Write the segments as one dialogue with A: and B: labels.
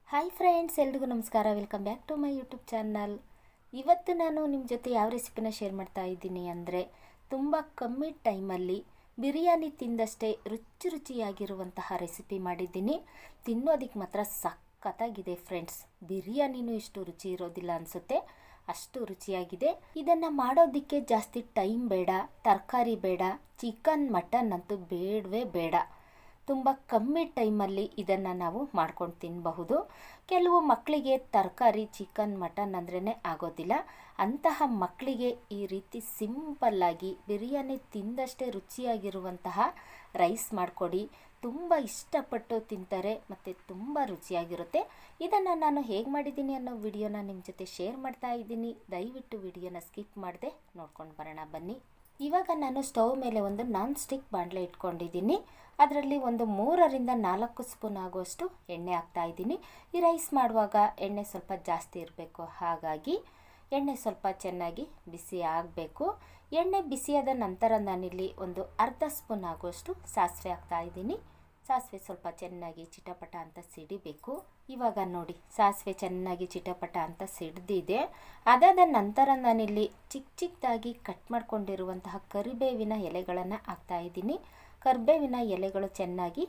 A: Hi friends, ಎಲ್ರಿಗೂ ನಮಸ್ಕಾರ. Welcome back to my YouTube channel. ಇವತ್ತು ನಾನು ನಿಮ್ಮ ಜೊತೆ ಯಾವ ರೆಸಿಪಿನ ಶೇರ್ ಮಾಡ್ತಾ ಇದ್ದೀನಿ ಅಂದರೆ, ತುಂಬ ಕಮ್ಮಿ ಟೈಮಲ್ಲಿ ಬಿರಿಯಾನಿ ತಿಂದಷ್ಟೇ ರುಚಿಯಾಗಿರುವಂತಹ ರೆಸಿಪಿ ಮಾಡಿದ್ದೀನಿ. ತಿನ್ನೋದಕ್ಕೆ ಮಾತ್ರ ಸಖತ್ತಾಗಿದೆ ಫ್ರೆಂಡ್ಸ್. ಬಿರಿಯಾನಿನೂ ಇಷ್ಟು ರುಚಿ ಇರೋದಿಲ್ಲ ಅನಿಸುತ್ತೆ, ಅಷ್ಟು ರುಚಿಯಾಗಿದೆ. ಇದನ್ನು ಮಾಡೋದಕ್ಕೆ ಜಾಸ್ತಿ ಟೈಮ್ ಬೇಡ, ತರಕಾರಿ ಬೇಡ, ಚಿಕನ್ ಮಟನ್ ಅಂತೂ ಬೇಡವೇ ಬೇಡ. ತುಂಬ ಕಮ್ಮಿ ಟೈಮಲ್ಲಿ ಇದನ್ನು ನಾವು ಮಾಡ್ಕೊಂಡು ತಿನ್ನಬಹುದು. ಕೆಲವು ಮಕ್ಕಳಿಗೆ ತರಕಾರಿ ಚಿಕನ್ ಮಟನ್ ಅಂದ್ರೇ ಆಗೋದಿಲ್ಲ. ಅಂತಹ ಮಕ್ಕಳಿಗೆ ಈ ರೀತಿ ಸಿಂಪಲ್ಲಾಗಿ ಬಿರಿಯಾನಿ ತಿಂದಷ್ಟೇ ರುಚಿಯಾಗಿರುವಂತಹ ರೈಸ್ ಮಾಡಿಕೊಡಿ. ತುಂಬ ಇಷ್ಟಪಟ್ಟು ತಿಂತಾರೆ ಮತ್ತು ತುಂಬ ರುಚಿಯಾಗಿರುತ್ತೆ. ಇದನ್ನು ನಾನು ಹೇಗೆ ಮಾಡಿದ್ದೀನಿ ಅನ್ನೋ ವಿಡಿಯೋನ ನಿಮ್ಮ ಜೊತೆ ಶೇರ್ ಮಾಡ್ತಾ ಇದ್ದೀನಿ. ದಯವಿಟ್ಟು ವಿಡಿಯೋನ ಸ್ಕಿಪ್ ಮಾಡದೆ ನೋಡ್ಕೊಂಡು ಬರೋಣ ಬನ್ನಿ. ಇವಾಗ ನಾನು ಸ್ಟವ್ ಮೇಲೆ ಒಂದು ನಾನ್ ಸ್ಟಿಕ್ ಬಾಣಲೆ ಇಟ್ಕೊಂಡಿದ್ದೀನಿ. ಅದರಲ್ಲಿ ಒಂದು 3ರಿಂದ 4 ಸ್ಪೂನ್ ಆಗುವಷ್ಟು ಎಣ್ಣೆ ಹಾಕ್ತಾ ಇದ್ದೀನಿ. ಈ ರೈಸ್ ಮಾಡುವಾಗ ಎಣ್ಣೆ ಸ್ವಲ್ಪ ಜಾಸ್ತಿ ಇರಬೇಕು, ಹಾಗಾಗಿ ಎಣ್ಣೆ ಸ್ವಲ್ಪ ಚೆನ್ನಾಗಿ ಬಿಸಿ ಆಗಬೇಕು. ಎಣ್ಣೆ ಬಿಸಿಯಾದ ನಂತರ ನಾನಿಲ್ಲಿ ಒಂದು ಅರ್ಧ ಸ್ಪೂನ್ ಆಗುವಷ್ಟು ಸಾಸಿವೆ ಹಾಕ್ತಾ ಇದ್ದೀನಿ. ಸಾಸಿವೆ ಸ್ವಲ್ಪ ಚೆನ್ನಾಗಿ ಚಿಟಪಟ ಅಂತ ಸಿಡಿಬೇಕು. ಇವಾಗ ನೋಡಿ, ಸಾಸಿವೆ ಚೆನ್ನಾಗಿ ಚಿಟಪಟ ಅಂತ ಸಿಡ್ದಿದೆ. ಅದಾದ ನಂತರ ನಾನಿಲ್ಲಿ ಚಿಕ್ಕದಾಗಿ ಕಟ್ ಮಾಡ್ಕೊಂಡಿರುವಂತಹ ಕರಿಬೇವಿನ ಎಲೆಗಳನ್ನು ಹಾಕ್ತಾ ಇದ್ದೀನಿ. ಕರಿಬೇವಿನ ಎಲೆಗಳು ಚೆನ್ನಾಗಿ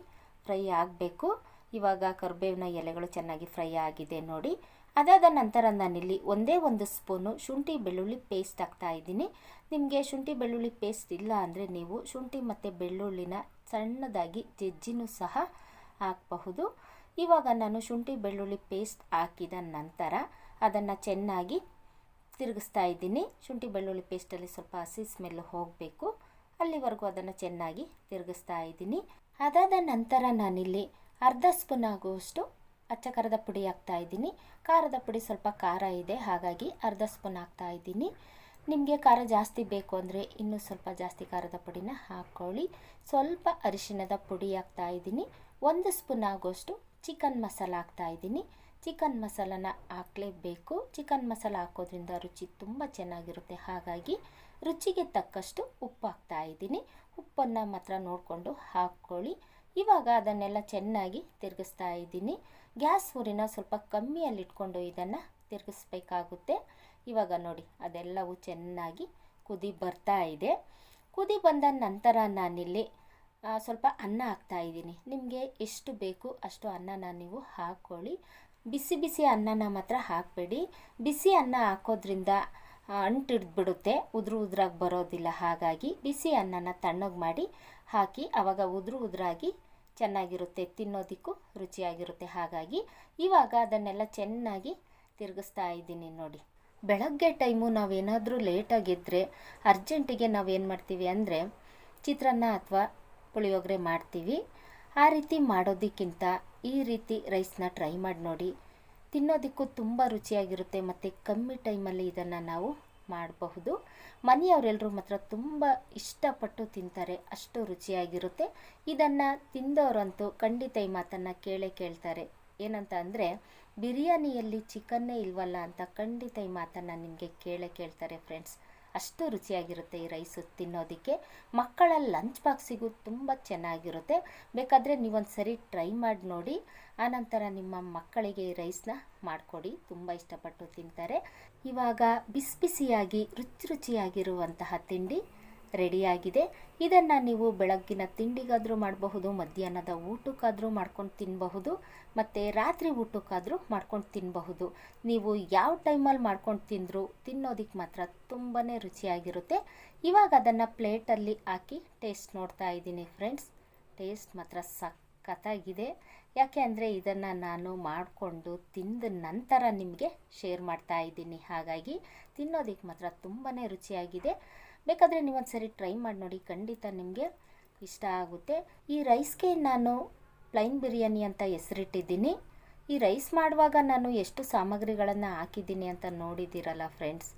A: ಫ್ರೈ ಆಗಬೇಕು. ಇವಾಗ ಕರಿಬೇವಿನ ಎಲೆಗಳು ಚೆನ್ನಾಗಿ ಫ್ರೈ ಆಗಿದೆ ನೋಡಿ. ಅದಾದ ನಂತರ ನಾನಿಲ್ಲಿ ಒಂದೇ ಒಂದು ಸ್ಪೂನು ಶುಂಠಿ ಬೆಳ್ಳುಳ್ಳಿ ಪೇಸ್ಟ್ ಹಾಕ್ತಾ ಇದ್ದೀನಿ. ನಿಮಗೆ ಶುಂಠಿ ಬೆಳ್ಳುಳ್ಳಿ ಪೇಸ್ಟ್ ಇಲ್ಲ ಅಂದರೆ ನೀವು ಶುಂಠಿ ಮತ್ತು ಬೆಳ್ಳುಳ್ಳಿನ ಸಣ್ಣದಾಗಿ ಜಜ್ಜಿನೂ ಸಹ ಹಾಕಬಹುದು. ಇವಾಗ ನಾನು ಶುಂಠಿ ಬೆಳ್ಳುಳ್ಳಿ ಪೇಸ್ಟ್ ಹಾಕಿದ ನಂತರ ಅದನ್ನು ಚೆನ್ನಾಗಿ ತಿರುಗಿಸ್ತಾ ಇದ್ದೀನಿ. ಶುಂಠಿ ಬೆಳ್ಳುಳ್ಳಿ ಪೇಸ್ಟಲ್ಲಿ ಸ್ವಲ್ಪ ಹಸಿ ಸ್ಮೆಲ್ ಹೋಗಬೇಕು, ಅಲ್ಲಿವರೆಗೂ ಅದನ್ನು ಚೆನ್ನಾಗಿ ತಿರುಗಿಸ್ತಾ ಇದ್ದೀನಿ. ಅದಾದ ನಂತರ ನಾನಿಲ್ಲಿ ಅರ್ಧ ಸ್ಪೂನ್ ಆಗುವಷ್ಟು ಅಚ್ಚ ಖಾರದ ಪುಡಿ ಹಾಕ್ತಾ ಇದ್ದೀನಿ. ಖಾರದ ಪುಡಿ ಸ್ವಲ್ಪ ಖಾರ ಇದೆ, ಹಾಗಾಗಿ ಅರ್ಧ ಸ್ಪೂನ್ ಹಾಕ್ತಾ ಇದ್ದೀನಿ. ನಿಮಗೆ ಖಾರ ಜಾಸ್ತಿ ಬೇಕು ಅಂದರೆ ಇನ್ನೂ ಸ್ವಲ್ಪ ಜಾಸ್ತಿ ಖಾರದ ಪುಡಿನ ಹಾಕ್ಕೊಳ್ಳಿ. ಸ್ವಲ್ಪ ಅರಿಶಿಣದ ಪುಡಿ ಹಾಕ್ತಾ ಇದ್ದೀನಿ. 1 ಸ್ಪೂನ್ ಆಗುವಷ್ಟು ಚಿಕನ್ ಮಸಾಲ ಹಾಕ್ತಾ ಇದ್ದೀನಿ. ಚಿಕನ್ ಮಸಾಲನ ಹಾಕಲೇಬೇಕು. ಚಿಕನ್ ಮಸಾಲ ಹಾಕೋದ್ರಿಂದ ರುಚಿ ತುಂಬ ಚೆನ್ನಾಗಿರುತ್ತೆ, ಹಾಗಾಗಿ ರುಚಿಗೆ ತಕ್ಕಷ್ಟು ಉಪ್ಪು ಹಾಕ್ತಾ ಇದ್ದೀನಿ. ಉಪ್ಪನ್ನು ಮಾತ್ರ ನೋಡಿಕೊಂಡು ಹಾಕ್ಕೊಳ್ಳಿ. ಇವಾಗ ಅದನ್ನೆಲ್ಲ ಚೆನ್ನಾಗಿ ತಿರುಗಿಸ್ತಾ ಇದ್ದೀನಿ. ಗ್ಯಾಸ್ ಊರಿನ ಸ್ವಲ್ಪ ಕಮ್ಮಿಯಲ್ಲಿ ಇಟ್ಕೊಂಡು ಇದನ್ನು ತಿರುಗಿಸ್ಬೇಕಾಗುತ್ತೆ. ಇವಾಗ ನೋಡಿ, ಅದೆಲ್ಲವೂ ಚೆನ್ನಾಗಿ ಕುದಿ ಬರ್ತಾ ಇದೆ. ಕುದಿ ಬಂದ ನಂತರ ನಾನಿಲ್ಲಿ ಸ್ವಲ್ಪ ಅನ್ನ ಹಾಕ್ತಾ ಇದ್ದೀನಿ. ನಿಮಗೆ ಎಷ್ಟು ಬೇಕು ಅಷ್ಟು ಅನ್ನನ ನೀವು ಹಾಕ್ಕೊಳ್ಳಿ. ಬಿಸಿ ಬಿಸಿ ಅನ್ನನ ಮಾತ್ರ ಹಾಕಬೇಡಿ. ಬಿಸಿ ಅನ್ನ ಹಾಕೋದ್ರಿಂದ ಅಂಟಿಡ್ಬಿಡುತ್ತೆ, ಉದುರಾಗಿ ಬರೋದಿಲ್ಲ. ಹಾಗಾಗಿ ಬಿಸಿ ಅನ್ನನ ತಣ್ಣಗೆ ಮಾಡಿ ಹಾಕಿ, ಆವಾಗ ಉದುರಾಗಿ ಚೆನ್ನಾಗಿರುತ್ತೆ, ತಿನ್ನೋದಕ್ಕೂ ರುಚಿಯಾಗಿರುತ್ತೆ. ಹಾಗಾಗಿ ಇವಾಗ ಅದನ್ನೆಲ್ಲ ಚೆನ್ನಾಗಿ ತಿರುಗಿಸ್ತಾ ಇದ್ದೀನಿ ನೋಡಿ. ಬೆಳಗ್ಗೆ ಟೈಮು ನಾವೇನಾದರೂ ಲೇಟಾಗಿದ್ದರೆ ಅರ್ಜೆಂಟಿಗೆ ನಾವೇನು ಮಾಡ್ತೀವಿ ಅಂದರೆ ಚಿತ್ರಾನ್ನ ಅಥವಾ ಪುಳಿಯೋಗರೆ ಮಾಡ್ತೀವಿ. ಆ ರೀತಿ ಮಾಡೋದಕ್ಕಿಂತ ಈ ರೀತಿ ರೈಸ್ನ ಟ್ರೈ ಮಾಡಿ ನೋಡಿ. ತಿನ್ನೋದಕ್ಕೂ ತುಂಬ ರುಚಿಯಾಗಿರುತ್ತೆ ಮತ್ತು ಕಮ್ಮಿ ಟೈಮಲ್ಲಿ ಇದನ್ನು ನಾವು ಮಾಡಬಹುದು. ಮನೆಯವರೆಲ್ಲರೂ ಮಾತ್ರ ತುಂಬ ಇಷ್ಟಪಟ್ಟು ತಿಂತಾರೆ, ಅಷ್ಟು ರುಚಿಯಾಗಿರುತ್ತೆ. ಇದನ್ನು ತಿಂದವರಂತೂ ಖಂಡಿತ ಈ ಮಾತನ್ನು ಕೇಳ್ತಾರೆ. ಏನಂತ ಅಂದರೆ, ಬಿರಿಯಾನಿಯಲ್ಲಿ ಚಿಕನ್ನೇ ಇಲ್ವಲ್ಲ ಅಂತ ಖಂಡಿತ ಈ ಮಾತನ್ನು ನಿಮಗೆ ಕೇಳ್ತಾರೆ ಫ್ರೆಂಡ್ಸ್. ಅಷ್ಟು ರುಚಿಯಾಗಿರುತ್ತೆ ಈ ರೈಸು ತಿನ್ನೋದಕ್ಕೆ. ಮಕ್ಕಳ ಲಂಚ್ ಬಾಕ್ಸಿಗೂ ತುಂಬ ಚೆನ್ನಾಗಿರುತ್ತೆ. ಬೇಕಾದರೆ ನೀವೊಂದು ಸರಿ ಟ್ರೈ ಮಾಡಿ ನೋಡಿ. ಆನಂತರ ನಿಮ್ಮ ಮಕ್ಕಳಿಗೆ ಈ ರೈಸ್ನ ಮಾಡಿಕೊಡಿ, ತುಂಬ ಇಷ್ಟಪಟ್ಟು ತಿಂತಾರೆ. ಇವಾಗ ಬಿಸಿಯಾಗಿ ರುಚಿಯಾಗಿರುವಂತಹ ತಿಂಡಿ ರೆಡಿಯಾಗಿದೆ. ಇದನ್ನು ನೀವು ಬೆಳಗ್ಗಿನ ತಿಂಡಿಗಾದರೂ ಮಾಡಬಹುದು, ಮಧ್ಯಾಹ್ನದ ಊಟಕ್ಕಾದರೂ ಮಾಡ್ಕೊಂಡು ತಿನ್ನಬಹುದು, ಮತ್ತು ರಾತ್ರಿ ಊಟಕ್ಕಾದರೂ ಮಾಡ್ಕೊಂಡು ತಿನ್ನಬಹುದು. ನೀವು ಯಾವ ಟೈಮಲ್ಲಿ ಮಾಡ್ಕೊಂಡು ತಿಂದರೂ ತಿನ್ನೋದಕ್ಕೆ ಮಾತ್ರ ತುಂಬಾ ರುಚಿಯಾಗಿರುತ್ತೆ. ಇವಾಗ ಅದನ್ನು ಪ್ಲೇಟಲ್ಲಿ ಹಾಕಿ ಟೇಸ್ಟ್ ನೋಡ್ತಾ ಇದ್ದೀನಿ ಫ್ರೆಂಡ್ಸ್. ಟೇಸ್ಟ್ ಮಾತ್ರ ಸಖತ್ತಾಗಿದೆ. ಯಾಕೆ ಅಂದರೆ ಇದನ್ನು ನಾನು ಮಾಡಿಕೊಂಡು ತಿಂದ ನಂತರ ನಿಮಗೆ ಶೇರ್ ಮಾಡ್ತಾ ಇದ್ದೀನಿ. ಹಾಗಾಗಿ ತಿನ್ನೋದಕ್ಕೆ ಮಾತ್ರ ತುಂಬಾ ರುಚಿಯಾಗಿದೆ. ಬೇಕಾದರೆ ನೀವೊಂದು ಸರಿ ಟ್ರೈ ಮಾಡಿ ನೋಡಿ, ಖಂಡಿತ ನಿಮಗೆ ಇಷ್ಟ ಆಗುತ್ತೆ. ಈ ರೈಸ್ಗೆ ನಾನು ಪ್ಲೈನ್ ಬಿರಿಯಾನಿ ಅಂತ ಹೆಸರಿಟ್ಟಿದ್ದೀನಿ. ಈ ರೈಸ್ ಮಾಡುವಾಗ ನಾನು ಎಷ್ಟು ಸಾಮಗ್ರಿಗಳನ್ನು ಹಾಕಿದ್ದೀನಿ ಅಂತ ನೋಡಿದ್ದೀರಲ್ಲ ಫ್ರೆಂಡ್ಸ್.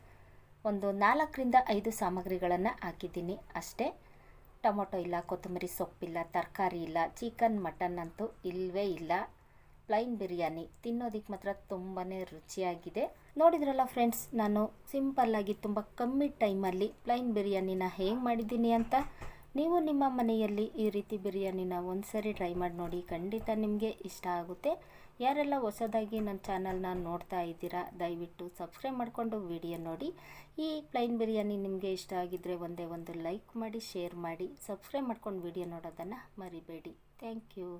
A: ಒಂದು 4ರಿಂದ 5 ಸಾಮಗ್ರಿಗಳನ್ನು ಹಾಕಿದ್ದೀನಿ ಅಷ್ಟೇ. ಟೊಮೊಟೊ ಇಲ್ಲ, ಕೊತ್ತಂಬರಿ ಸೊಪ್ಪಿಲ್ಲ, ತರಕಾರಿ ಇಲ್ಲ, ಚಿಕನ್ ಮಟನ್ ಅಂತೂ ಇಲ್ಲವೇ ಇಲ್ಲ. ಪ್ಲೈನ್ ಬಿರಿಯಾನಿ ತಿನ್ನೋದಕ್ಕೆ ಮಾತ್ರ ತುಂಬಾ ರುಚಿಯಾಗಿದೆ. ನೋಡಿದ್ರಲ್ಲ ಫ್ರೆಂಡ್ಸ್, ನಾನು ಸಿಂಪಲ್ಲಾಗಿ ತುಂಬ ಕಮ್ಮಿ ಟೈಮಲ್ಲಿ ಪ್ಲೈನ್ ಬಿರಿಯಾನಿನ ಹೇಗೆ ಮಾಡಿದ್ದೀನಿ ಅಂತ. ನೀವು ನಿಮ್ಮ ಮನೆಯಲ್ಲಿ ಈ ರೀತಿ ಬಿರಿಯಾನಿನ ಒಂದು ಸರಿ ಟ್ರೈ ಮಾಡಿ ನೋಡಿ, ಖಂಡಿತ ನಿಮಗೆ ಇಷ್ಟ ಆಗುತ್ತೆ. ಯಾರೆಲ್ಲ ಹೊಸದಾಗಿ ನನ್ನ ಚಾನಲ್ನ ನೋಡ್ತಾ ಇದ್ದೀರಾ ದಯವಿಟ್ಟು ಸಬ್ಸ್ಕ್ರೈಬ್ ಮಾಡಿಕೊಂಡು ವಿಡಿಯೋ ನೋಡಿ. ಈ ಪ್ಲೈನ್ ಬಿರಿಯಾನಿ ನಿಮಗೆ ಇಷ್ಟ ಆಗಿದ್ದರೆ ಒಂದೇ ಒಂದು ಲೈಕ್ ಮಾಡಿ, ಶೇರ್ ಮಾಡಿ, ಸಬ್ಸ್ಕ್ರೈಬ್ ಮಾಡ್ಕೊಂಡು ವಿಡಿಯೋ ನೋಡೋದನ್ನು ಮರಿಬೇಡಿ. Thank you.